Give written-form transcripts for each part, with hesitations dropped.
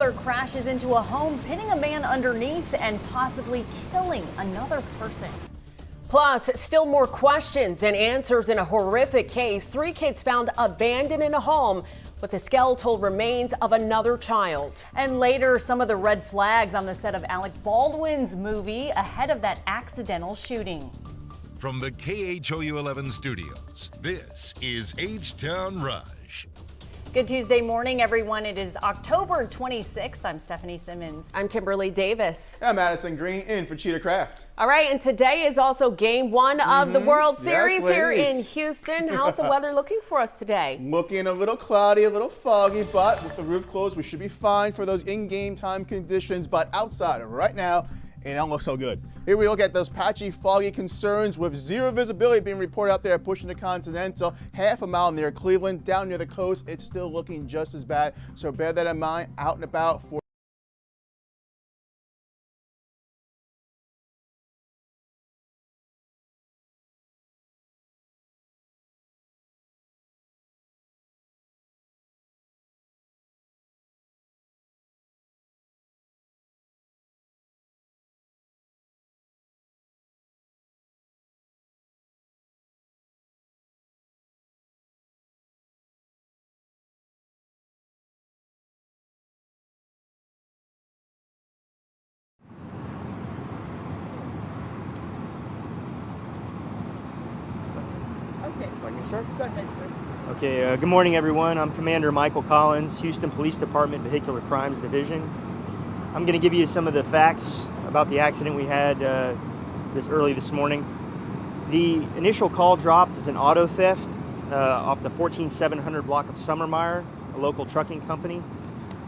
trailer crashes into a home, pinning a man underneath and possibly killing another person. Plus, still more questions than answers in a horrific case. 3 kids found abandoned in a home with the skeletal remains of another child. And later, some of the red flags on the set of Alec Baldwin's movie ahead of that accidental shooting. From the KHOU 11 studios, this is H-Town Rush. Good Tuesday morning, everyone. It is October 26th. I'm Stephanie Simmons. I'm Kimberly Davis. I'm Madison Green in for Cheetah Craft. All right, and today is also game 1 of the World Series here in Houston. How's the weather looking for us today? Looking a little cloudy, a little foggy, but with the roof closed, we should be fine for those in-game time conditions. But outside right now, it don't look so good. Here we look at those patchy, foggy concerns with zero visibility being reported out there pushing the Continental, half a mile near Cleveland. Down near the coast, it's still looking just as bad. So bear that in mind out and about for Okay, good morning everyone. I'm Commander Michael Collins, Houston Police Department Vehicular Crimes Division. I'm going to give you some of the facts about the accident we had this morning. The initial call dropped as an auto theft off the 14700 block of Summermeyer, a local trucking company.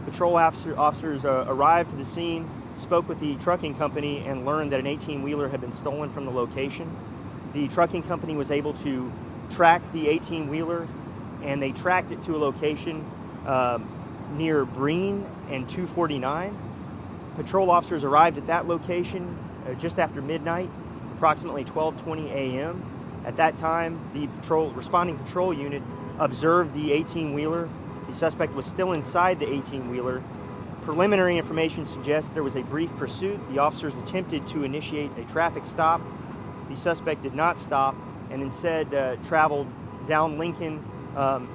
Patrol officers arrived to the scene, spoke with the trucking company, and learned that an 18-wheeler had been stolen from the location. The trucking company was able to track the 18-wheeler, and they tracked it to a location near Breen and 249. Patrol officers arrived at that location just after midnight, approximately 12:20 a.m. At that time, the responding patrol unit observed the 18-wheeler. The suspect was still inside the 18-wheeler. Preliminary information suggests there was a brief pursuit. The officers attempted to initiate a traffic stop. The suspect did not stop and instead traveled down Lincoln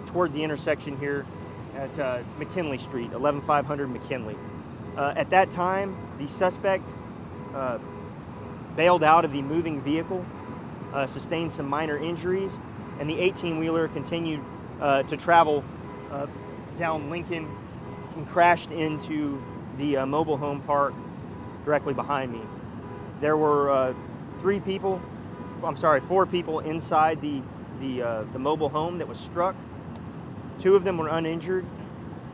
toward the intersection here at McKinley Street, 11500 McKinley. At that time, the suspect bailed out of the moving vehicle, sustained some minor injuries, and the 18-wheeler continued to travel down Lincoln and crashed into the mobile home park directly behind me. There were 4 people inside the mobile home that was struck. 2 of them were uninjured.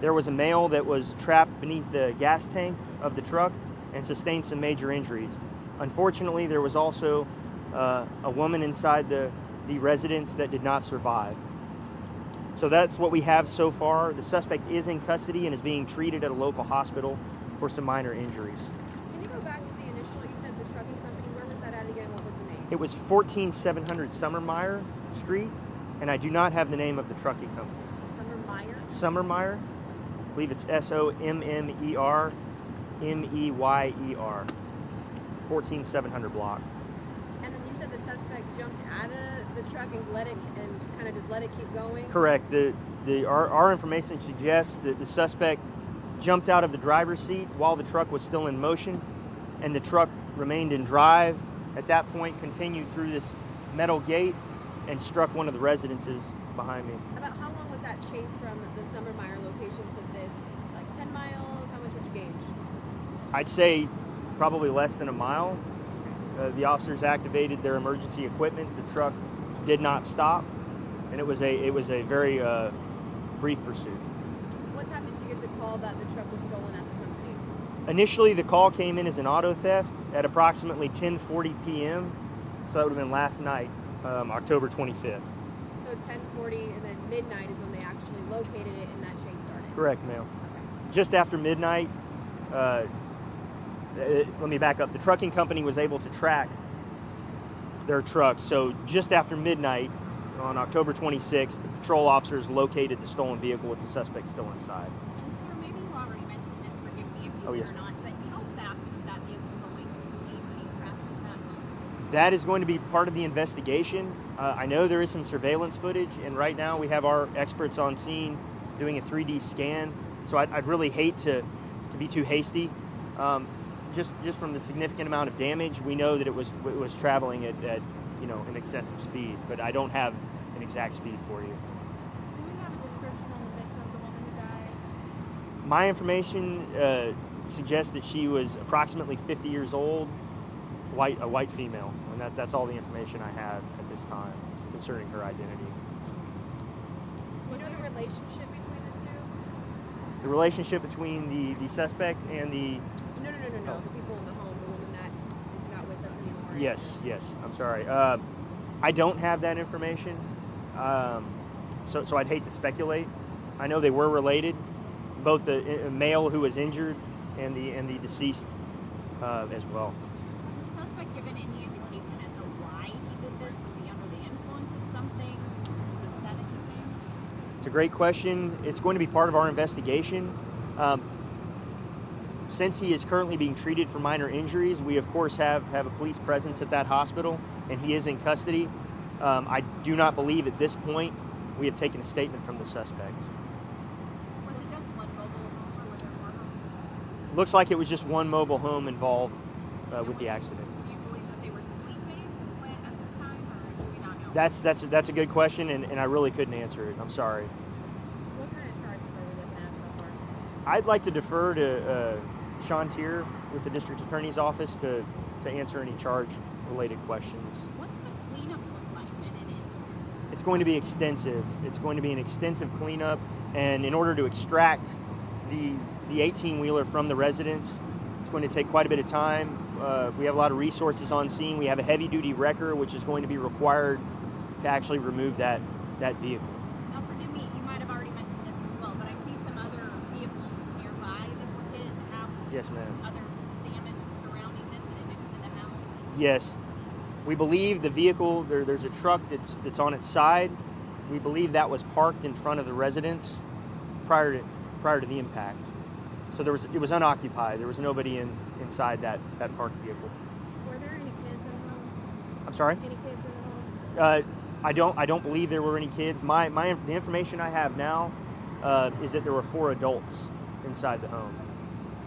There was a male that was trapped beneath the gas tank of the truck and sustained some major injuries. Unfortunately, there was also a woman inside the residence that did not survive. So that's what we have so far. The suspect is in custody and is being treated at a local hospital for some minor injuries. Can you go back to the initial, you said the trucking company, where was that at again? What was the name? It was 14700 Summermeyer Street, and I do not have the name of the trucking company. Summermeyer? I believe it's Sommermeyer, 14700 block. And then you said the suspect jumped out of the truck and kind of just let it keep going? Correct. Our information suggests that the suspect jumped out of the driver's seat while the truck was still in motion, and the truck remained in drive. At that point, continued through this metal gate and struck one of the residences behind me. About how long was that chase from the Summermeyer location to this? Like 10 miles? How much would you gauge? I'd say probably less than a mile. The officers activated their emergency equipment. The truck did not stop, and it was a very brief pursuit. What time did you get the call that the truck was stolen at the company? Initially, the call came in as an auto theft at approximately 10:40 p.m. So that would have been last night, October 25th. So 10:40, and then midnight is when they actually located it and that chase started? Correct, ma'am. Okay. Just after midnight, let me back up. The trucking company was able to track their truck. So just after midnight on October 26th, the patrol officers located the stolen vehicle with the suspect still inside. And sir, maybe you already mentioned this, forgive Oh, yes. or not, but how fast was that vehicle going when he crashed in that home? That is going to be part of the investigation. I know there is some surveillance footage, and right now we have our experts on scene doing a 3D scan. So I'd really hate to be too hasty. Just from the significant amount of damage, we know that it was traveling at an excessive speed, but I don't have an exact speed for you. Do we have a description on the victim, the woman who died? My information suggests that she was approximately 50 years old, a white female, and that's all the information I have at this time concerning her identity. Do you know the relationship between the two? The relationship between the suspect and the No. The people in the home, the woman that is not with us anymore. Yes, I'm sorry. I don't have that information, so I'd hate to speculate. I know they were related, both the male who was injured and the deceased as well. Was the suspect given any indication as to why he did this? Was he under the influence of something? Was he said anything? It's a great question. It's going to be part of our investigation. Since he is currently being treated for minor injuries, we of course have a police presence at that hospital, and he is in custody. I do not believe at this point we have taken a statement from the suspect. Was it just one mobile home or were there more homes? Looks like it was just one mobile home involved with the accident. Do you believe that they were sleeping at the time, or do we not know? That's a good question, and I really couldn't answer it. I'm sorry. What kind of charges are we looking at so far? I'd like to defer to Sean Tier with the District Attorney's Office to answer any charge-related questions. What's the cleanup look like? And it is. It's going to be extensive. It's going to be an extensive cleanup, and in order to extract the 18-wheeler from the residence, it's going to take quite a bit of time. We have a lot of resources on scene. We have a heavy-duty wrecker, which is going to be required to actually remove that vehicle. Now, forgive me, you might have already mentioned this as well, but I see some other vehicles nearby that were hit and have Yes, ma'am. other damage surrounding this in addition to the house. Yes, we believe the vehicle. There's a truck that's on its side. We believe that was parked in front of the residence prior to the impact. So it was unoccupied. There was nobody inside that parked vehicle. Were there any kids in the home? I'm sorry. Any kids in the home? I don't believe there were any kids. The information I have now is that there were 4 adults inside the home.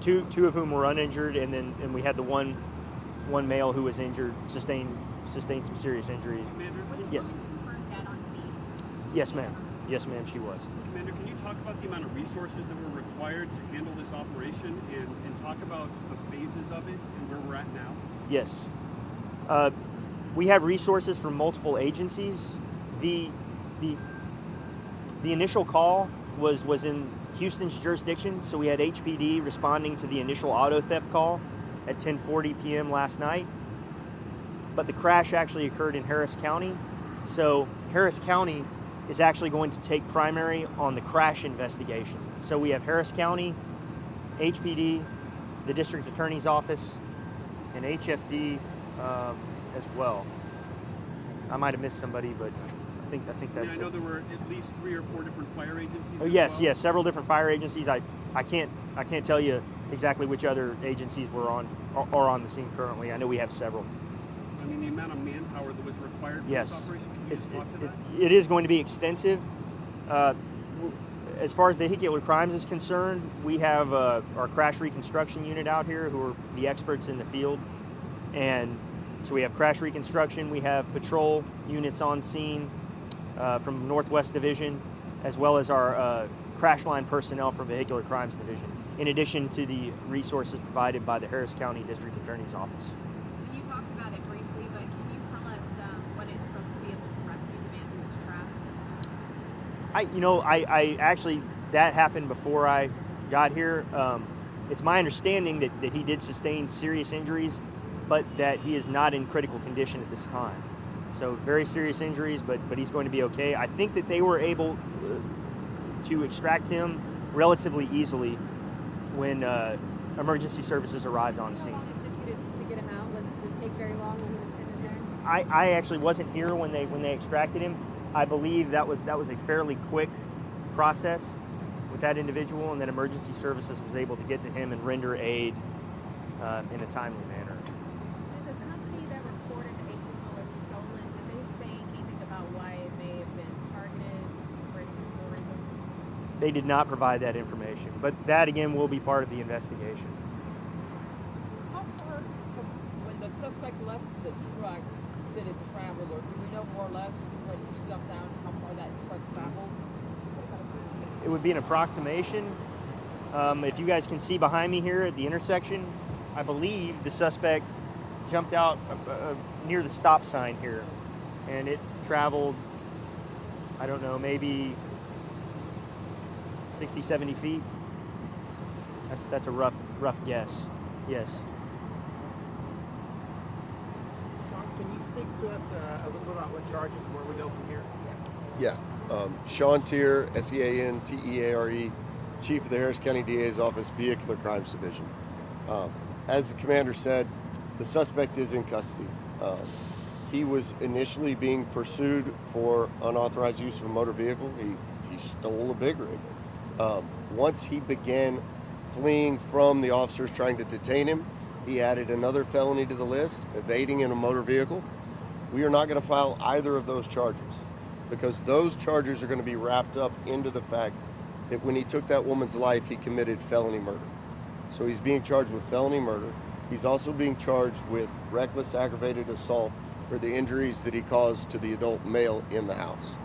Two of whom were uninjured, and we had the one male who was injured, sustained some serious injuries. Commander, Was the Yes. woman confirmed dead on scene? Yes, ma'am. Yes, ma'am. She was. Commander, can you talk about the amount of resources that were required to handle this operation and talk about the phases of it and where we're at now? Yes. We have resources from multiple agencies. The initial call was in Houston's jurisdiction, so we had HPD responding to the initial auto theft call at 10:40 p.m. last night. But the crash actually occurred in Harris County, so Harris County is actually going to take primary on the crash investigation. So we have Harris County, HPD, the District Attorney's Office, and HFD as well. I might have missed somebody, but I think I that's know it. there were at least 3 or 4 different fire agencies. Oh, as yes, well. several different fire agencies. I can't tell you exactly which other agencies are on the scene currently. I know we have several. I mean, the amount of manpower that was required for Yes, this operation. Can you just talk to that? it is going to be extensive. As far as vehicular crimes is concerned, we have our crash reconstruction unit out here who are the experts in the field. And so we have crash reconstruction, we have patrol units on scene from Northwest Division, as well as our crash line personnel from Vehicular Crimes Division, in addition to the resources provided by the Harris County District Attorney's Office. And you talked about it briefly, but can you tell us what it took to be able to rescue the man who was trapped? I actually, that happened before I got here. It's my understanding that he did sustain serious injuries, but that he is not in critical condition at this time. So very serious injuries, but he's going to be okay. I think that they were able to extract him relatively easily when emergency services arrived on scene. How long it took you to get him out? Did it take very long when he was pinned in there? I actually wasn't here when they extracted him. I believe that was a fairly quick process that individual, and then emergency services was able to get to him and render aid in a timely manner. Did the company that reported the 18-wheeler stolen, did they say anything about why it may have been targeted for any particular reason? They did not provide that information, but that again will be part of the investigation. How far from when the suspect left the truck did it travel, or do we know more or less when he jumped down how far that truck traveled? It would be an approximation. If you guys can see behind me here at the intersection, I believe the suspect jumped out near the stop sign here, and it traveled, I don't know, maybe 60, 70 feet. That's a rough guess. Yes. Sean, can you speak to us a little bit about what charges, where we go from here? Yeah. Sean Teare, Seanteare, Chief of the Harris County DA's Office, Vehicular Crimes Division. As the commander said, the suspect is in custody. He was initially being pursued for unauthorized use of a motor vehicle. He stole a big rig. Once he began fleeing from the officers trying to detain him, he added another felony to the list, evading in a motor vehicle. We are not going to file either of those charges, because those charges are going to be wrapped up into the fact that when he took that woman's life, he committed felony murder. So he's being charged with felony murder. He's also being charged with reckless aggravated assault for the injuries that he caused to the adult male in the house.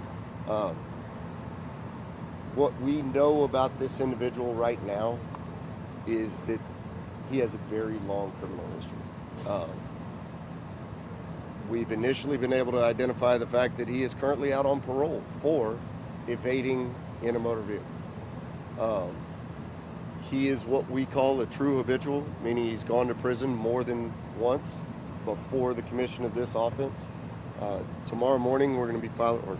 What we know about this individual right now is that he has a very long criminal history. We've initially been able to identify the fact that he is currently out on parole for evading in a motor vehicle. He is what we call a true habitual, meaning he's gone to prison more than once before the commission of this offense. Tomorrow morning we're going to be filing,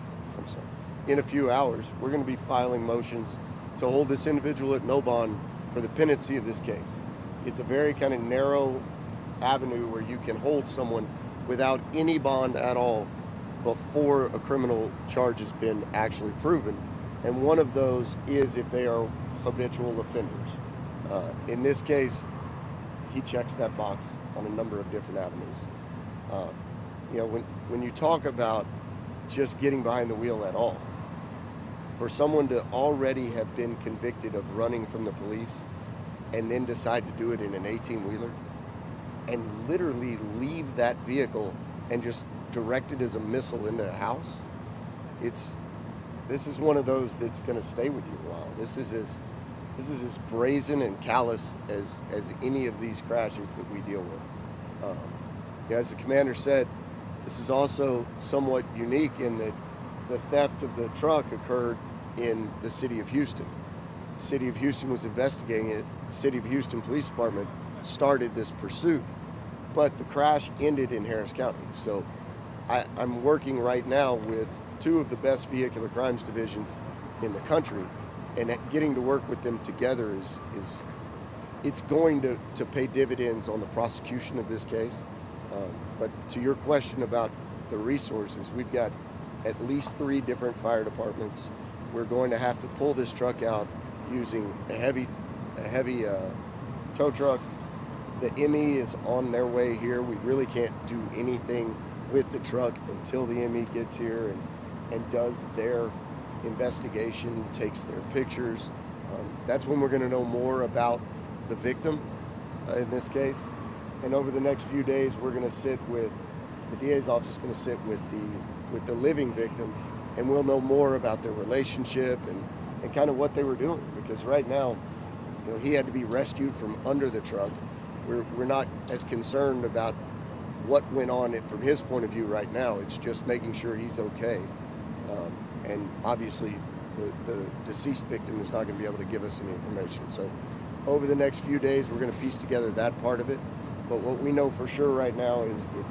in a few hours, we're going to be filing motions to hold this individual at no bond for the pendency of this case. It's a very kind of narrow avenue where you can hold someone without any bond at all before a criminal charge has been actually proven. And one of those is if they are habitual offenders. In this case, he checks that box on a number of different avenues. When you talk about just getting behind the wheel at all, for someone to already have been convicted of running from the police and then decide to do it in an 18-wheeler and literally leave that vehicle and just direct it as a missile into the house, this is one of those that's going to stay with you a while. This is as brazen and callous as any of these crashes that we deal with. As the commander said, this is also somewhat unique in that the theft of the truck occurred in the city of Houston. The city of Houston was investigating it. The city of Houston Police Department started this pursuit, but the crash ended in Harris County. So I'm working right now with two of the best vehicular crimes divisions in the country, and getting to work with them together is it's going to pay dividends on the prosecution of this case. But to your question about the resources, we've got at least 3 different fire departments. We're going to have to pull this truck out using a heavy tow truck. The ME is on their way here. We really can't do anything with the truck until the ME gets here and does their investigation, takes their pictures. That's when we're going to know more about the victim in this case. And over the next few days, we're going to sit with the DA's office is going to sit with the living victim, and we'll know more about their relationship and kind of what they were doing. Because right now, he had to be rescued from under the truck. We're not as concerned about what went on from his point of view right now. It's just making sure he's okay. And obviously, the deceased victim is not going to be able to give us any information. So over the next few days, we're going to piece together that part of it. But what we know for sure right now is that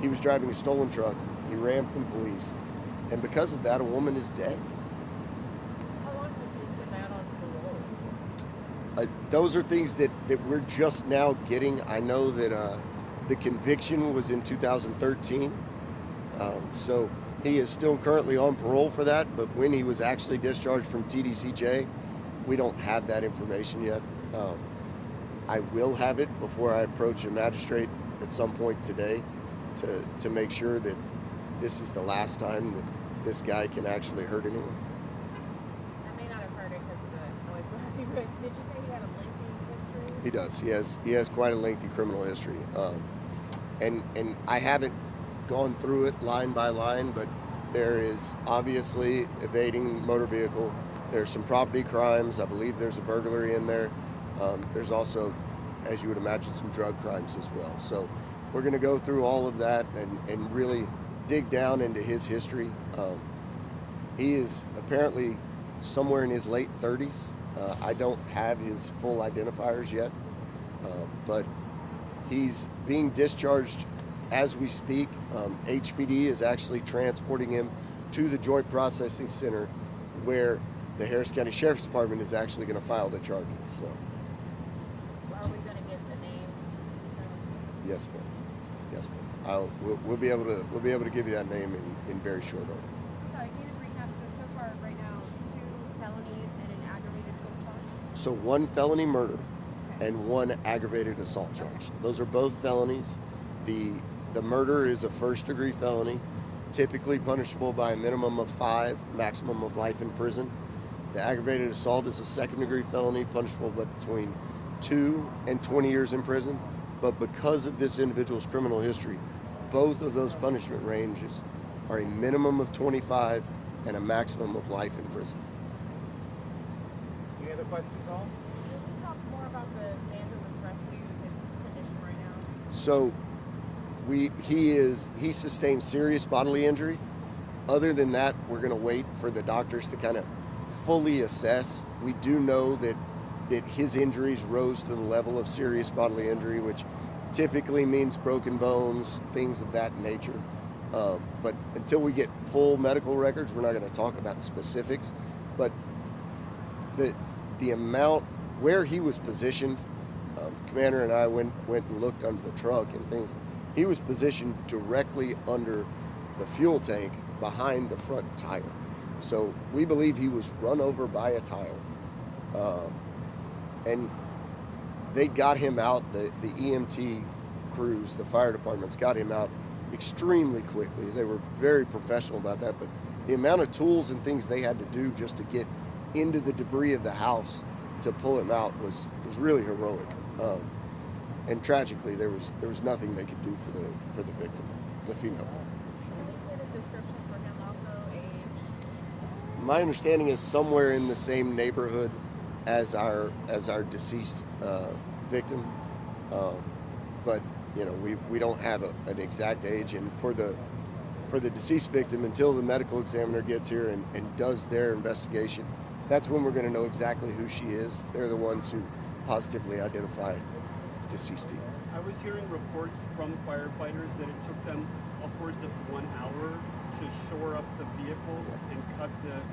he was driving a stolen truck. He ran from police. And because of that, a woman is dead. How long has he been out on parole? Those are things that we're just now getting. I know that the conviction was in 2013. So he is still currently on parole for that. But when he was actually discharged from TDCJ, we don't have that information yet. I will have it before I approach a magistrate at some point today to make sure that this is the last time that this guy can actually hurt anyone. I may not have heard it because of the noise behind me, but did you say he had a lengthy history? He does. He has quite a lengthy criminal history. And I haven't gone through it line by line, but there is obviously evading motor vehicle. There's some property crimes. I believe there's a burglary in there. There's also, as you would imagine, some drug crimes as well. So we're going to go through all of that and really dig down into his history. He is apparently somewhere in his late 30s. I don't have his full identifiers yet, but he's being discharged as we speak. HPD is actually transporting him to the Joint Processing Center where the Harris County Sheriff's Department is actually going to file the charges. So. Are we going to get the name? Yes, ma'am. Yes, ma'am. We'll be able to give you that name in very short order. Sorry, can you just recap? So far right now, 2 felonies and an aggravated assault charge? So 1 felony murder and 1 aggravated assault charge. Those are both felonies. The murder is a first-degree felony, typically punishable by a minimum of 5, maximum of life in prison. The aggravated assault is a second-degree felony, punishable between 2 and 20 years in prison. But because of this individual's criminal history, both of those punishment ranges are a minimum of 25 and a maximum of life in prison. Any other questions, all? Can you talk more about the man who was rescued, his condition right now? So he sustained serious bodily injury. Other than that, we're going to wait for the doctors to kind of fully assess. We do know that his injuries rose to the level of serious bodily injury, which typically means broken bones, things of that nature. But until we get full medical records, we're not going to talk about specifics. But the amount where he was positioned, Commander and I went and looked under the truck and things. He was positioned directly under the fuel tank behind the front tire. So we believe he was run over by a tire. And they got him out, the EMT crews, the fire departments got him out extremely quickly. They were very professional about that, but the amount of tools and things they had to do just to get into the debris of the house to pull him out was really heroic. And tragically, there was nothing they could do for the victim, the female. Can we get a description for him also, age? My understanding is somewhere in the same neighborhood as our deceased victim, but you know we don't have an exact age. And for the deceased victim, until the medical examiner gets here and does their investigation, that's when we're going to know exactly who she is. They're the ones who positively identified deceased people. I was hearing reports from firefighters that it took them upwards of 1 hour to shore up the vehicle and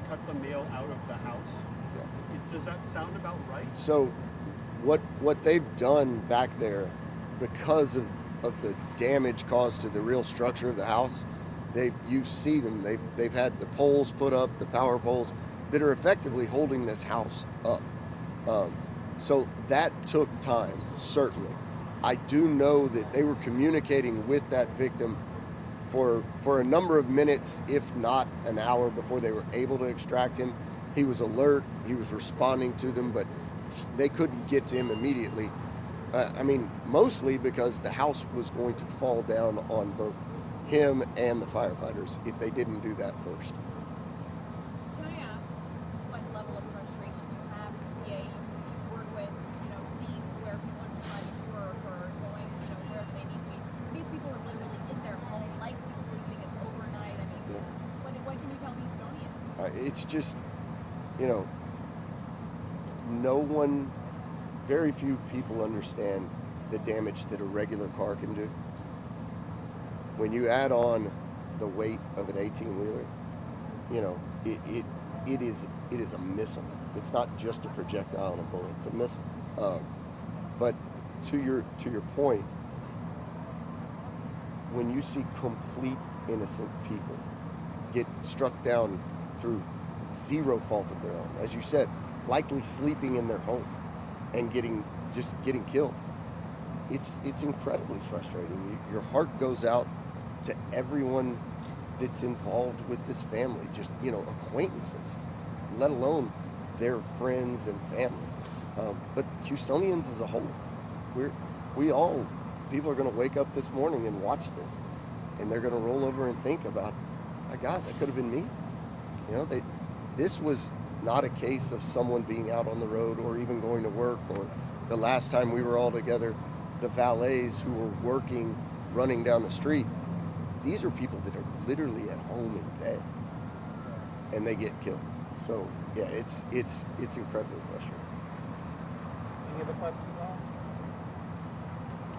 cut the male out of the house. Does that sound about right? So what they've done back there, because of the damage caused to the real structure of the house, you see them, they've had the poles put up, the power poles that are effectively holding this house up. So that took time, certainly. I do know that they were communicating with that victim for a number of minutes, if not an hour, before they were able to extract him. He was alert, he was responding to them, but they couldn't get to him immediately. Mostly because the house was going to fall down on both him and the firefighters if they didn't do that first. Can I ask what level of frustration you have as a PA? You work with, scenes where people are deciding to work or going, wherever they need to be. These people are literally in their home, likely sleeping overnight. I mean, what can you tell the Estonians? It's just, very few people understand the damage that a regular car can do. When you add on the weight of an 18-wheeler, it is a missile. It's not just a projectile and a bullet, it's a missile. But to your point, when you see complete innocent people get struck down through zero fault of their own, as you said, likely sleeping in their home and getting killed. It's incredibly frustrating. Your heart goes out to everyone that's involved with this family, just, you know, acquaintances, let alone their friends and family. But Houstonians as a whole, people are going to wake up this morning and watch this, and they're going to roll over and think about, my God, that could have been me. You know, this was not a case of someone being out on the road or even going to work, or the last time we were all together, the valets who were working, running down the street. These are people that are literally at home in bed, and they get killed. So yeah, it's incredibly frustrating. Any other questions, all?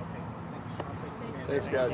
Okay, thanks, Sean. Thanks, guys.